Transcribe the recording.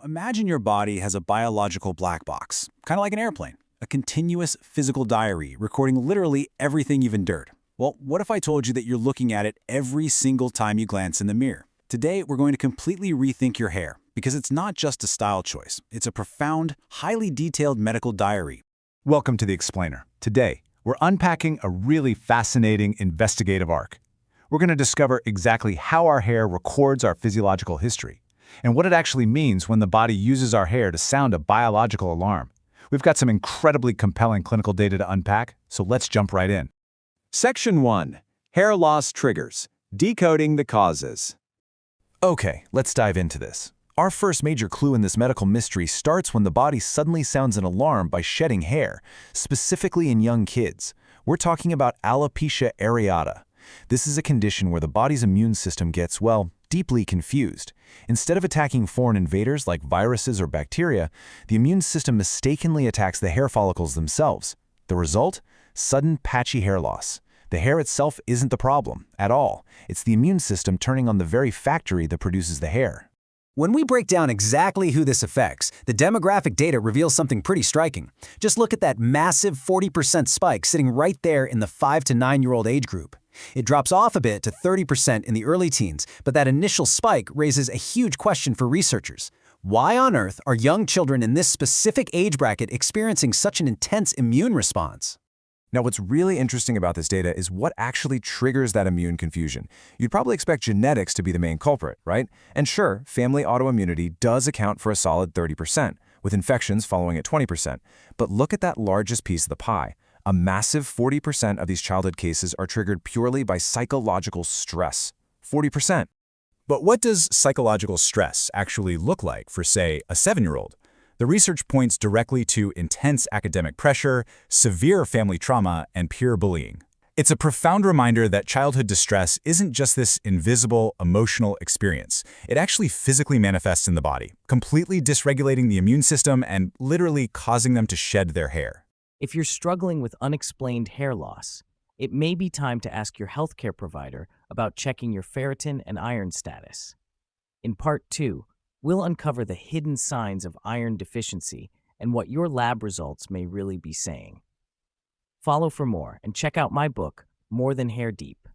Imagine your body has a biological black box, kind of like an airplane, a continuous physical diary recording literally everything you've endured. Well, what if I told you that you're looking at it every single time you glance in the mirror? Today, we're going to completely rethink your hair because it's not just a style choice. It's a profound, highly detailed medical diary. Welcome to The Explainer. Today, we're unpacking a really fascinating investigative arc. We're going to discover exactly how our hair records our physiological history, and what it actually means when the body uses our hair to sound a biological alarm. We've got some incredibly compelling clinical data to unpack, so let's jump right in. Section 1. Hair loss triggers. Decoding the causes. Okay, let's dive into this. Our first major clue in this medical mystery starts when the body suddenly sounds an alarm by shedding hair, specifically in young kids. We're talking about alopecia areata. This is a condition where the body's immune system gets, well, deeply confused. Instead of attacking foreign invaders like viruses or bacteria, the immune system mistakenly attacks the hair follicles themselves. The result? Sudden patchy hair loss. The hair itself isn't the problem at all. It's the immune system turning on the very factory that produces the hair. When we break down exactly who this affects, the demographic data reveals something pretty striking. Just look at that massive 40% spike sitting right there in the 5 to 9-year-old age group. It drops off a bit to 30% in the early teens, but that initial spike raises a huge question for researchers. Why on earth are young children in this specific age bracket experiencing such an intense immune response? Now, what's really interesting about this data is what actually triggers that immune confusion. You'd probably expect genetics to be the main culprit, right? And sure, family autoimmunity does account for a solid 30%, with infections following at 20%. But look at that largest piece of the pie. A massive 40% of these childhood cases are triggered purely by psychological stress. 40%. But what does psychological stress actually look like for, say, a 7-year-old? The research points directly to intense academic pressure, severe family trauma, and peer bullying. It's a profound reminder that childhood distress isn't just this invisible, emotional experience. It actually physically manifests in the body, completely dysregulating the immune system and literally causing them to shed their hair. If you're struggling with unexplained hair loss, it may be time to ask your healthcare provider about checking your ferritin and iron status. In Part 2, we'll uncover the hidden signs of iron deficiency and what your lab results may really be saying. Follow for more and check out my book, More Than Hair Deep.